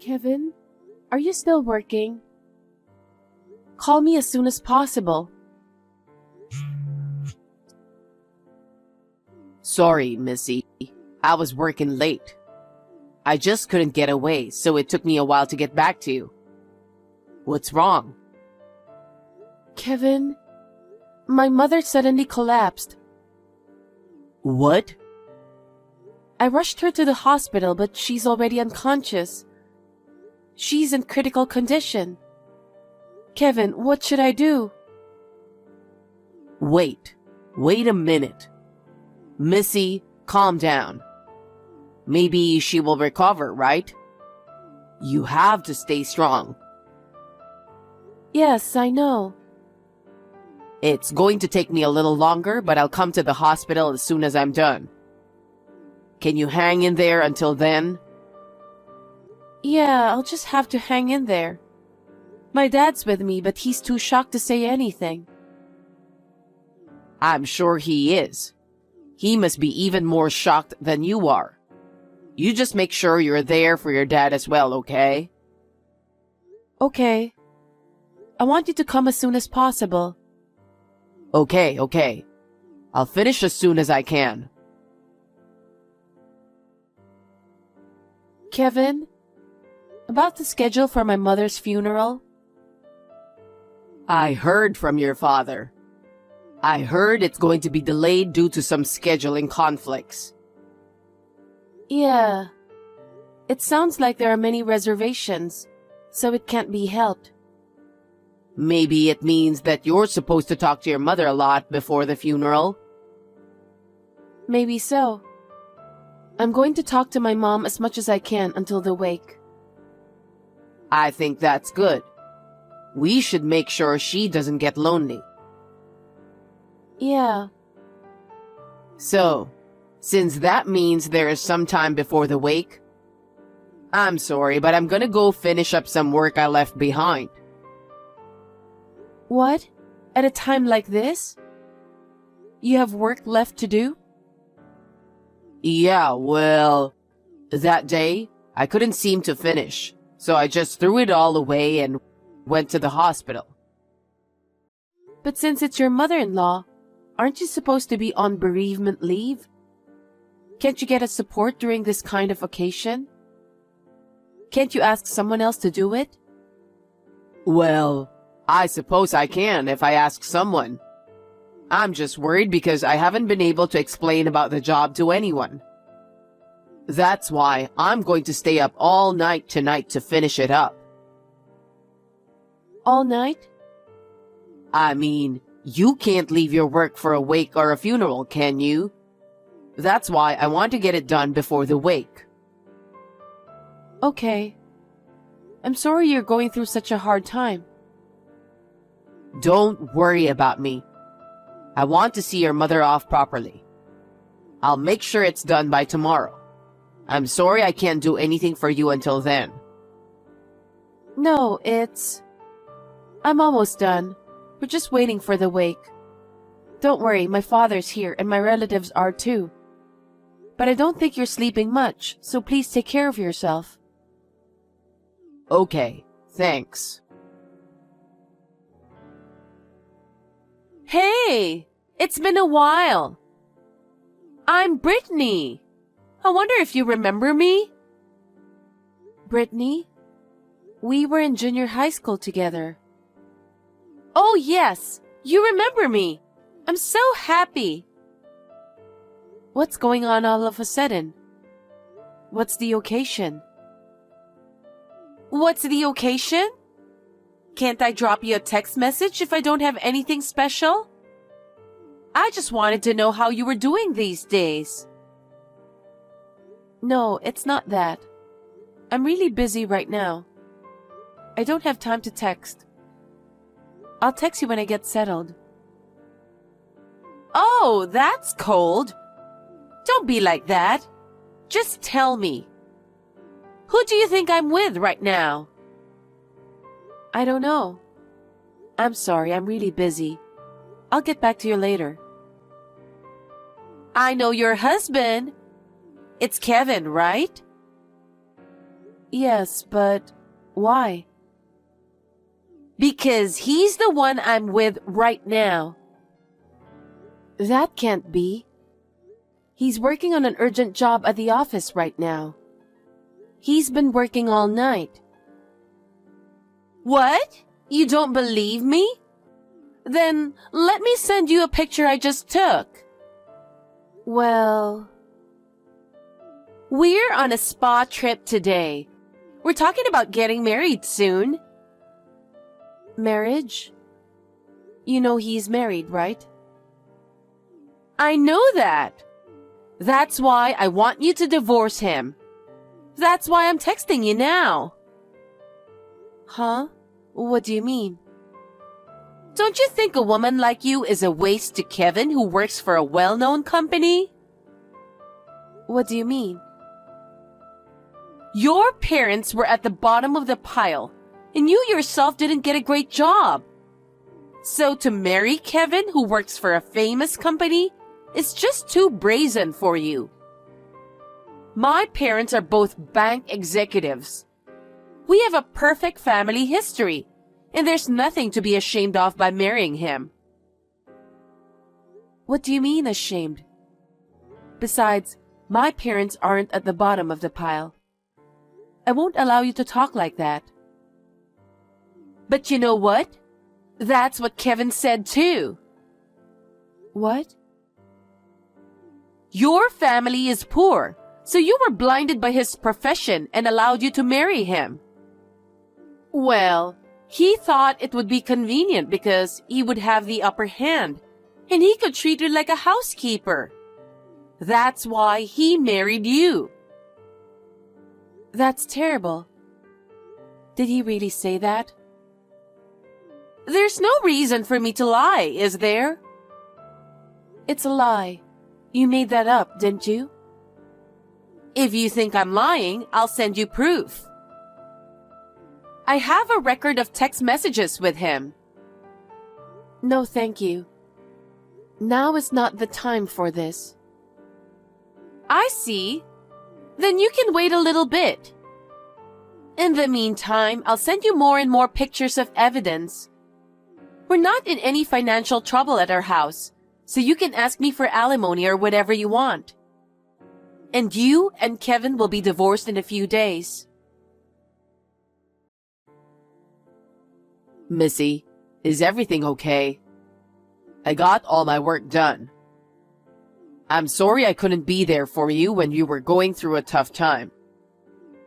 Kevin, are you still working? Call me as soon as possible. Sorry, Missy. I was working late. I just couldn't get away, so it took me a while to get back to you. What's wrong? Kevin, my mother suddenly collapsed. What? I rushed her to the hospital, but she's already unconscious. She's in critical condition. Kevin, what should I do? Wait a minute. Missy, calm down. Maybe she will recover, right? You have to stay strong. Yes, I know. It's going to take me a little longer, but I'll come to the hospital as soon as I'm done. Can you hang in there until then? Yeah, I'll just have to hang in there. My dad's with me, but he's too shocked to say anything. I'm sure he is. He must be even more shocked than you are. You just make sure you're there for your dad as well, okay? Okay. I want you to come as soon as possible. Okay. I'll finish as soon as I can. Kevin, about the schedule for my mother's funeral? I heard from your father. I heard it's going to be delayed due to some scheduling conflicts. Yeah. It sounds like there are many reservations, so it can't be helped. Maybe it means that you're supposed to talk to your mother a lot before the funeral. Maybe so. I'm going to talk to my mom as much as I can until the wake. I think that's good. We should make sure she doesn't get lonely. Yeah. So, since that means there is some time before the wake, I'm sorry, but I'm gonna go finish up some work I left behind. What? At a time like this? You have work left to do? Yeah, well, that day, I couldn't seem to finish, so I just threw it all away and went to the hospital. But since it's your mother-in-law, aren't you supposed to be on bereavement leave? Can't you get a support during this kind of occasion? Can't you ask someone else to do it? Well, I suppose I can if I ask someone. I'm just worried because I haven't been able to explain about the job to anyone. That's why I'm going to stay up all night tonight to finish it up. All night? I mean, you can't leave your work for a wake or a funeral, can you? That's why I want to get it done before the wake. Okay. I'm sorry you're going through such a hard time. Don't worry about me. I want to see your mother off properly. I'll make sure it's done by tomorrow. I'm sorry I can't do anything for you until then. No, I'm almost done. We're just waiting for the wake. Don't worry, my father's here and my relatives are too. But I don't think you're sleeping much, so please take care of yourself. Okay, thanks. Hey! It's been a while. I'm Brittany. I wonder if you remember me? Brittany? We were in junior high school together. Oh yes, you remember me. I'm so happy. What's going on all of a sudden? What's the occasion? What's the occasion? Can't I drop you a text message if I don't have anything special? I just wanted to know how you were doing these days. No, it's not that. I'm really busy right now. I don't have time to text. I'll text you when I get settled. Oh, that's cold. Don't be like that. Just tell me. Who do you think I'm with right now? I don't know. I'm sorry, I'm really busy. I'll get back to you later. I know your husband. It's Kevin, right? Yes, but why? Because he's the one I'm with right now. That can't be. He's working on an urgent job at the office right now. He's been working all night. What? You don't believe me? Then let me send you a picture I just took. Well, we're on a spa trip today. We're talking about getting married soon. Marriage? You know he's married, right? I know that. That's why I want you to divorce him. That's why I'm texting you now. Huh? What do you mean? Don't you think a woman like you is a waste to Kevin, who works for a well-known company? What do you mean? Your parents were at the bottom of the pile, and you yourself didn't get a great job. So to marry Kevin, who works for a famous company, is just too brazen for you. My parents are both bank executives. We have a perfect family history, and there's nothing to be ashamed of by marrying him. What do you mean, ashamed? Besides, my parents aren't at the bottom of the pile. I won't allow you to talk like that. But you know what? That's what Kevin said too. What? Your family is poor, so you were blinded by his profession and allowed you to marry him. Well, he thought it would be convenient because he would have the upper hand, and he could treat you like a housekeeper. That's why he married you. That's terrible. Did he really say that? There's no reason for me to lie, is there? It's a lie. You made that up, didn't you? If you think I'm lying, I'll send you proof. I have a record of text messages with him. No, thank you. Now is not the time for this. I see. Then you can wait a little bit. In the meantime, I'll send you more and more pictures of evidence. We're not in any financial trouble at our house, so you can ask me for alimony or whatever you want. And you and Kevin will be divorced in a few days. Missy, is everything okay? I got all my work done. I'm sorry I couldn't be there for you when you were going through a tough time.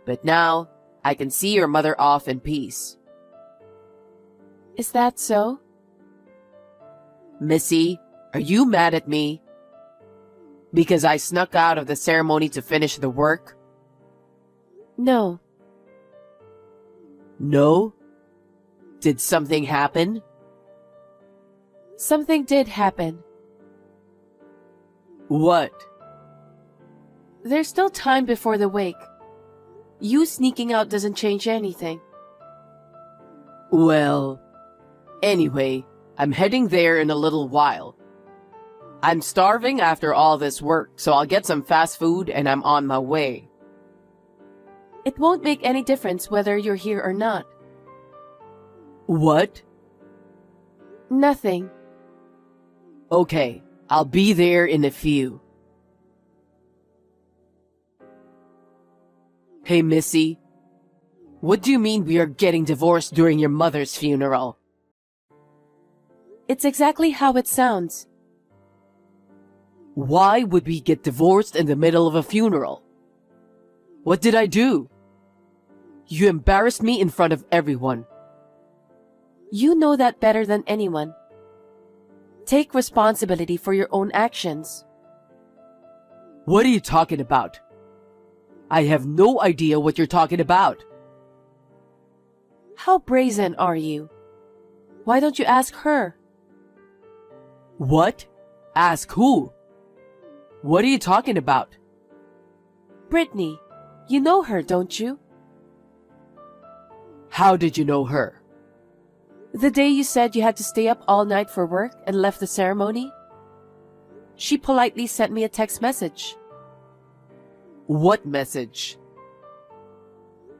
But now, I can see your mother off in peace. Is that so? Missy, are you mad at me? Because I snuck out of the ceremony to finish the work? No. No? Did something happen? Something did happen. What? There's still time before the wake. You sneaking out doesn't change anything. Well, anyway, I'm heading there in a little while. I'm starving after all this work, so I'll get some fast food and I'm on my way. It won't make any difference whether you're here or not. What? Nothing. Okay, I'll be there in a few. Hey, Missy. What do you mean we are getting divorced during your mother's funeral? It's exactly how it sounds. Why would we get divorced in the middle of a funeral? What did I do? You embarrassed me in front of everyone. You know that better than anyone. Take responsibility for your own actions. What are you talking about? I have no idea what you're talking about. How brazen are you? Why don't you ask her? What? Ask who? What are you talking about? Brittany, you know her, don't you? How did you know her? The day you said you had to stay up all night for work and left the ceremony, she politely sent me a text message. What message?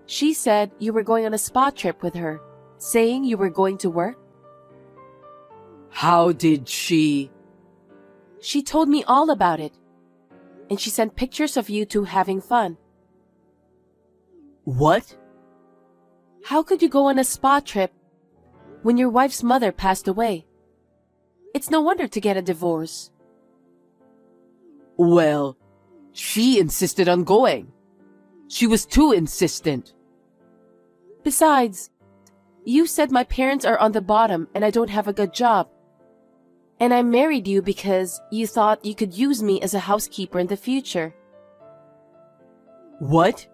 She said you were going on a spa trip with her, saying you were going to work. How did she? She told me all about it, and she sent pictures of you two having fun. What? How could you go on a spa trip when your wife's mother passed away? It's no wonder to get a divorce. Well, she insisted on going. She was too insistent. Besides, you said my parents are on the bottom and I don't have a good job. And I married you because you thought you could use me as a housekeeper in the future. What?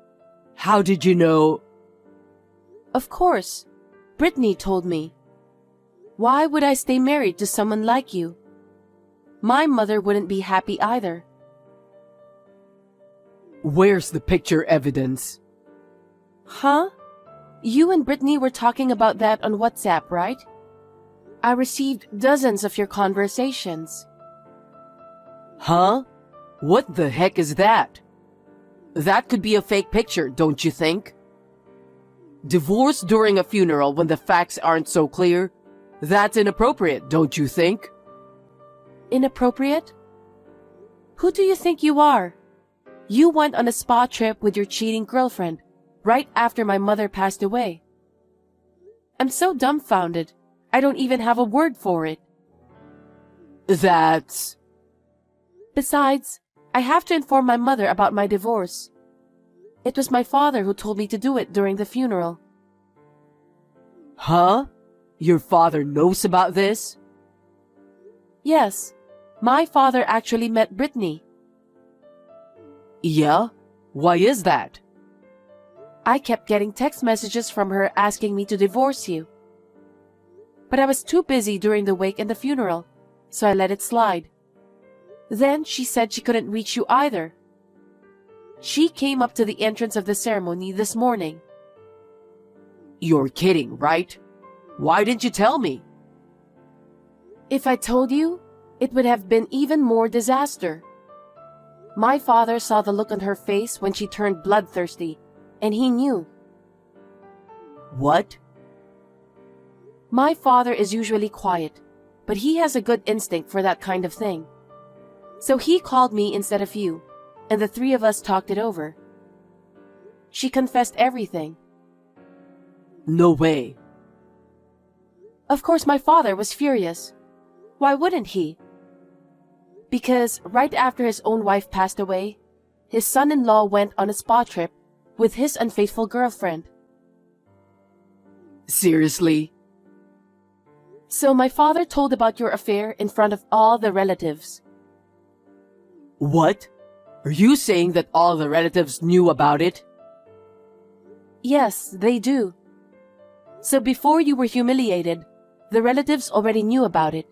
How did you know? Of course. Brittany told me. Why would I stay married to someone like you? My mother wouldn't be happy either. Where's the picture evidence? Huh? You and Brittany were talking about that on WhatsApp, right? I received dozens of your conversations. Huh? What the heck is that? That could be a fake picture, don't you think? Divorce during a funeral when the facts aren't so clear? That's inappropriate, don't you think? Inappropriate? Who do you think you are? You went on a spa trip with your cheating girlfriend right after my mother passed away. I'm so dumbfounded. I don't even have a word for it. That's... Besides, I have to inform my mother about my divorce. It was my father who told me to do it during the funeral. Huh? Your father knows about this? Yes, my father actually met Brittany. Yeah? Why is that? I kept getting text messages from her asking me to divorce you. But I was too busy during the wake and the funeral, so I let it slide. Then she said she couldn't reach you either. She came up to the entrance of the ceremony this morning. You're kidding, right? Why didn't you tell me? If I told you, it would have been even more disaster. My father saw the look on her face when she turned bloodthirsty, and he knew. What? My father is usually quiet, but he has a good instinct for that kind of thing. So he called me instead of you, and the three of us talked it over. She confessed everything. No way. Of course, my father was furious. Why wouldn't he? Because right after his own wife passed away, his son-in-law went on a spa trip with his unfaithful girlfriend. Seriously? So my father told about your affair in front of all the relatives. What? Are you saying that all the relatives knew about it? Yes, they do. So before you were humiliated, the relatives already knew about it.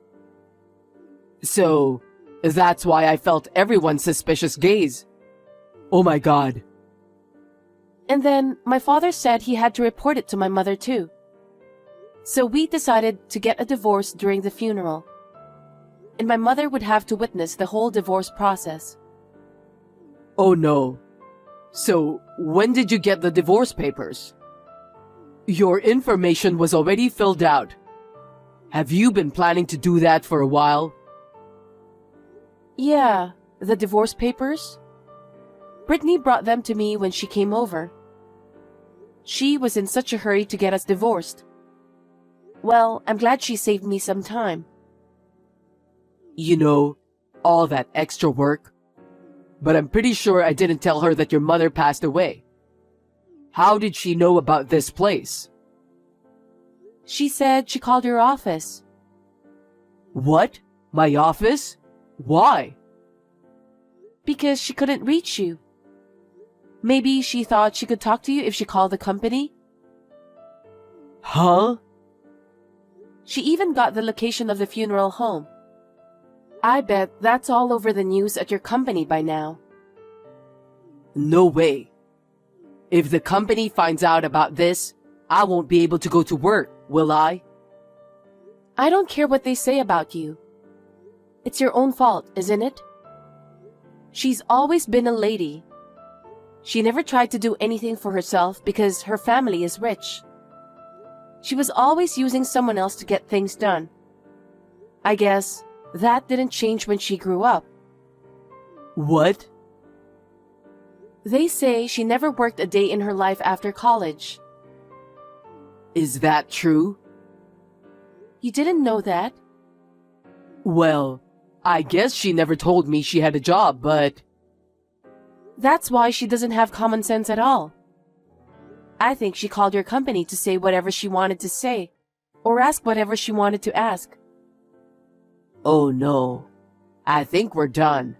So, that's why I felt everyone's suspicious gaze. Oh my God. And then my father said he had to report it to my mother too. So we decided to get a divorce during the funeral. And my mother would have to witness the whole divorce process. Oh no. So, when did you get the divorce papers? Your information was already filled out. Have you been planning to do that for a while? Yeah, the divorce papers? Brittany brought them to me when she came over. She was in such a hurry to get us divorced. Well, I'm glad she saved me some time. You know, all that extra work. But I'm pretty sure I didn't tell her that your mother passed away. How did she know about this place? She said she called your office. What? My office? Why? Because she couldn't reach you. Maybe she thought she could talk to you if she called the company? Huh? She even got the location of the funeral home. I bet that's all over the news at your company by now. No way. If the company finds out about this, I won't be able to go to work, will I? I don't care what they say about you. It's your own fault, isn't it? She's always been a lady. She never tried to do anything for herself because her family is rich. She was always using someone else to get things done. I guess that didn't change when she grew up. What? They say she never worked a day in her life after college. Is that true? You didn't know that? Well, I guess she never told me she had a job, but... That's why she doesn't have common sense at all. I think she called your company to say whatever she wanted to say, or ask whatever she wanted to ask. Oh no, I think we're done.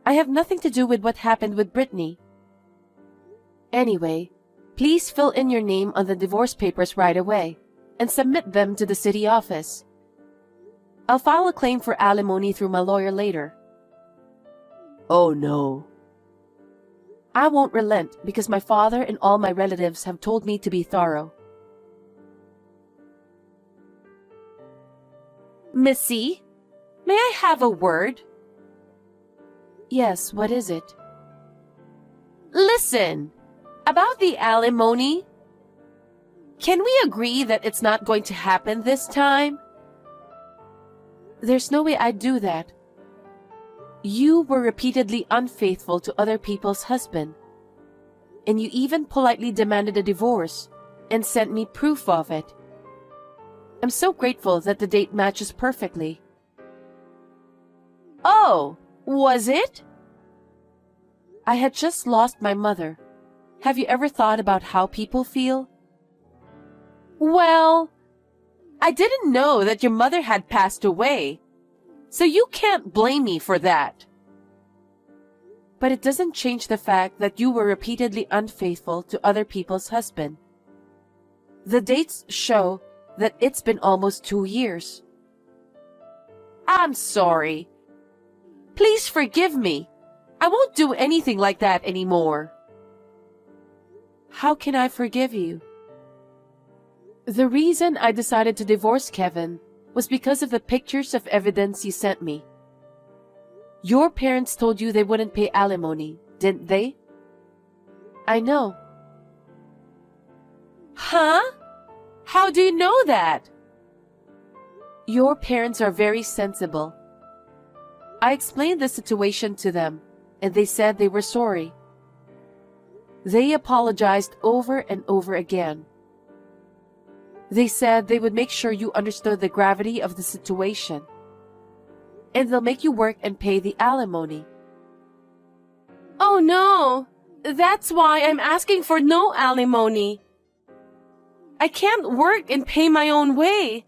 I have nothing to do with what happened with Brittany. Anyway, please fill in your name on the divorce papers right away and submit them to the city office. I'll file a claim for alimony through my lawyer later. Oh no. I won't relent because my father and all my relatives have told me to be thorough. Missy, may I have a word? Yes, what is it? Listen, about the alimony. Can we agree that it's not going to happen this time? There's no way I'd do that. You were repeatedly unfaithful to other people's husband. And you even politely demanded a divorce and sent me proof of it. I'm so grateful that the date matches perfectly. Oh, was it? I had just lost my mother. Have you ever thought about how people feel? Well, I didn't know that your mother had passed away, so you can't blame me for that. But it doesn't change the fact that you were repeatedly unfaithful to other people's husband. The dates show that it's been almost 2 years. I'm sorry. Please forgive me. I won't do anything like that anymore. How can I forgive you? The reason I decided to divorce Kevin was because of the pictures of evidence you sent me. Your parents told you they wouldn't pay alimony, didn't they? I know. Huh? How do you know that? Your parents are very sensible. I explained the situation to them, and they said they were sorry. They apologized over and over again. They said they would make sure you understood the gravity of the situation, and they'll make you work and pay the alimony. Oh no! That's why I'm asking for no alimony. I can't work and pay my own way.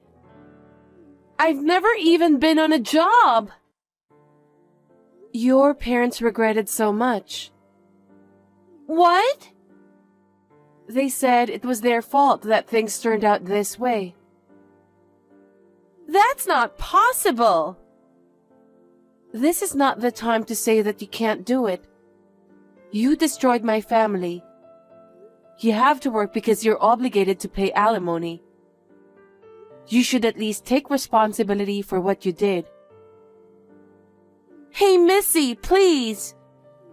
I've never even been on a job. Your parents regretted so much. What? They said it was their fault that things turned out this way. That's not possible. This is not the time to say that you can't do it. You destroyed my family. You have to work because you're obligated to pay alimony. You should at least take responsibility for what you did. Hey, Missy, please.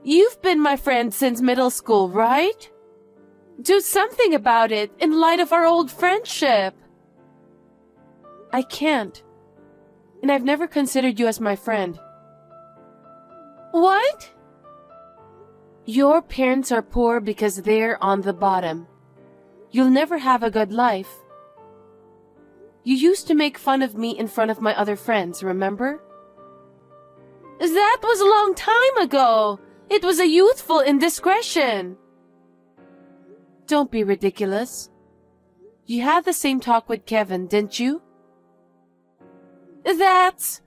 You've been my friend since middle school, right? Do something about it in light of our old friendship. I can't. And I've never considered you as my friend. What? Your parents are poor because they're on the bottom. You'll never have a good life. You used to make fun of me in front of my other friends, remember? That was a long time ago. It was a youthful indiscretion. Don't be ridiculous. You had the same talk with Kevin, didn't you? That's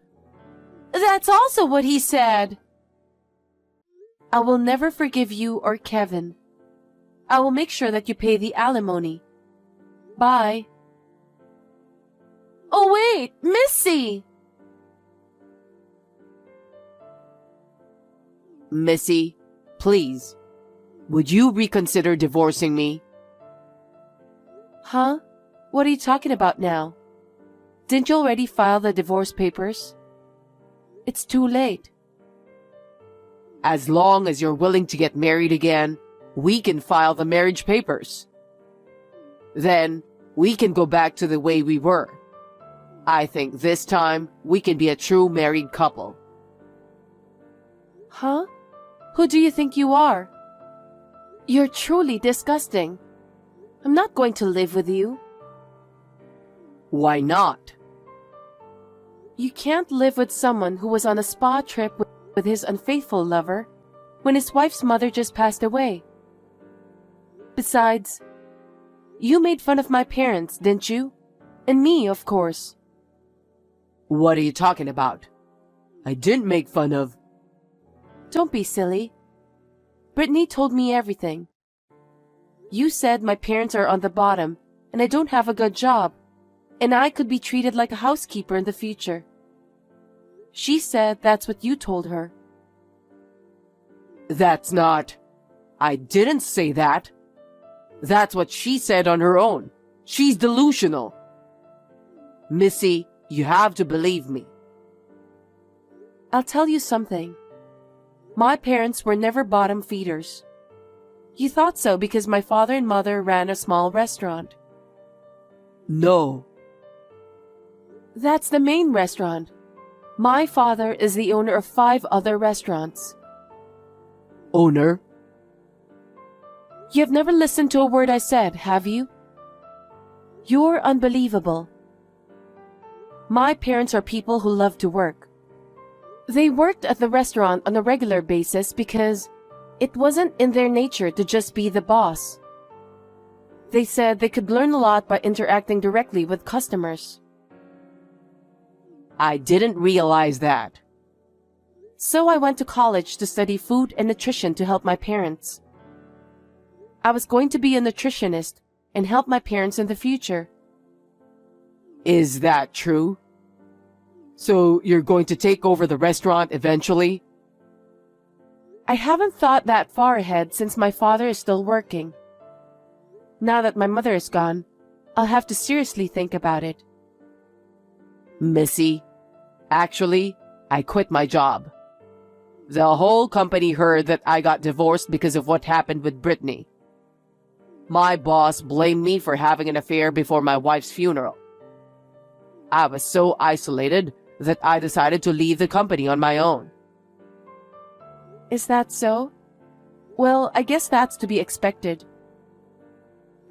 also what he said. I will never forgive you or Kevin. I will make sure that you pay the alimony. Bye. Oh wait, Missy! Missy, please, would you reconsider divorcing me? Huh? What are you talking about now? Didn't you already file the divorce papers? It's too late. As long as you're willing to get married again, we can file the marriage papers. Then, we can go back to the way we were. I think this time, we can be a true married couple. Huh? Who do you think you are? You're truly disgusting. I'm not going to live with you. Why not? You can't live with someone who was on a spa trip with his unfaithful lover when his wife's mother just passed away. Besides, you made fun of my parents, didn't you? And me, of course. What are you talking about? I didn't make fun of... Don't be silly. Brittany told me everything. You said my parents are on the bottom and I don't have a good job, and I could be treated like a housekeeper in the future. She said that's what you told her. That's not... I didn't say that. That's what she said on her own. She's delusional. Missy, you have to believe me. I'll tell you something. My parents were never bottom feeders. You thought so because my father and mother ran a small restaurant. No. That's the main restaurant. My father is the owner of 5 other restaurants. Owner? You've never listened to a word I said, have you? You're unbelievable. My parents are people who love to work. They worked at the restaurant on a regular basis because it wasn't in their nature to just be the boss. They said they could learn a lot by interacting directly with customers. I didn't realize that. So I went to college to study food and nutrition to help my parents. I was going to be a nutritionist and help my parents in the future. Is that true? So you're going to take over the restaurant eventually? I haven't thought that far ahead since my father is still working. Now that my mother is gone, I'll have to seriously think about it. Missy, actually, I quit my job. The whole company heard that I got divorced because of what happened with Brittany. My boss blamed me for having an affair before my wife's funeral. I was so isolated that I decided to leave the company on my own. Is that so? Well, I guess that's to be expected.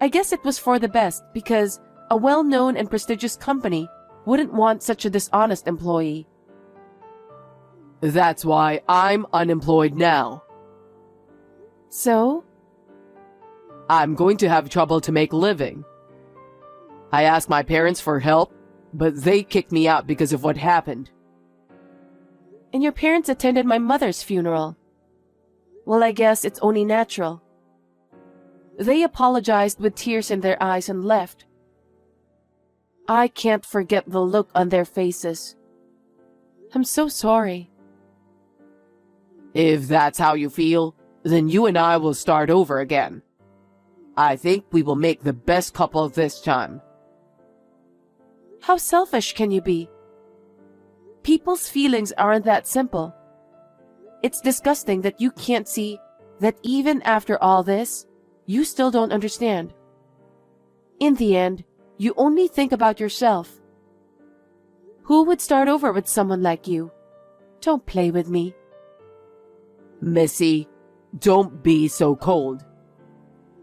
I guess it was for the best because a well-known and prestigious company wouldn't want such a dishonest employee. That's why I'm unemployed now. So? I'm going to have trouble to make a living. I asked my parents for help, but they kicked me out because of what happened. And your parents attended my mother's funeral. Well, I guess it's only natural. They apologized with tears in their eyes and left. I can't forget the look on their faces. I'm so sorry. If that's how you feel, then you and I will start over again. I think we will make the best couple this time. How selfish can you be? People's feelings aren't that simple. It's disgusting that you can't see that even after all this, you still don't understand. In the end, you only think about yourself. Who would start over with someone like you? Don't play with me. Missy, don't be so cold.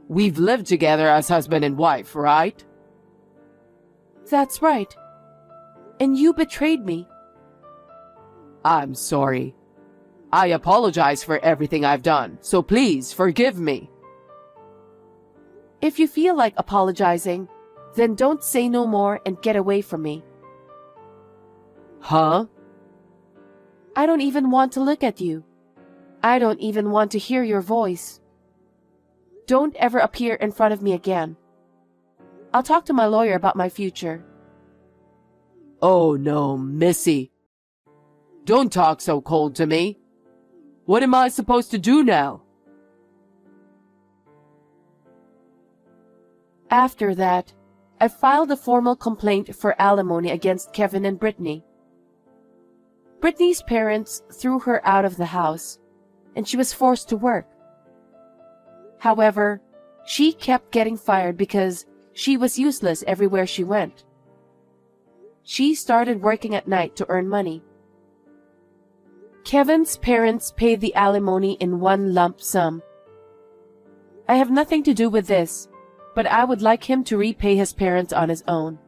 We've lived together as husband and wife, right? That's right. And you betrayed me. I'm sorry. I apologize for everything I've done, so please forgive me. If you feel like apologizing, then don't say no more and get away from me. Huh? I don't even want to look at you. I don't even want to hear your voice. Don't ever appear in front of me again. I'll talk to my lawyer about my future. Oh no, Missy. Don't talk so cold to me. What am I supposed to do now? After that, I filed a formal complaint for alimony against Kevin and Brittany. Brittany's parents threw her out of the house, and she was forced to work. However, she kept getting fired because she was useless everywhere she went. She started working at night to earn money. Kevin's parents paid the alimony in one lump sum. I have nothing to do with this, but I would like him to repay his parents on his own.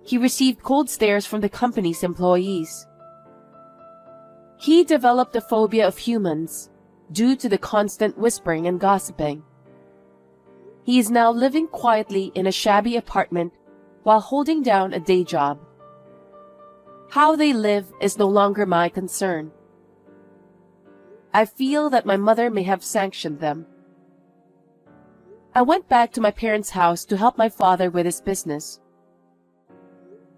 He received cold stares from the company's employees. He developed a phobia of humans due to the constant whispering and gossiping. He is now living quietly in a shabby apartment while holding down a day job. How they live is no longer my concern. I feel that my mother may have sanctioned them. I went back to my parents' house to help my father with his business.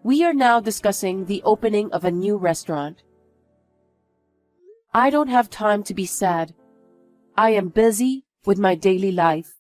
We are now discussing the opening of a new restaurant. I don't have time to be sad. I am busy with my daily life.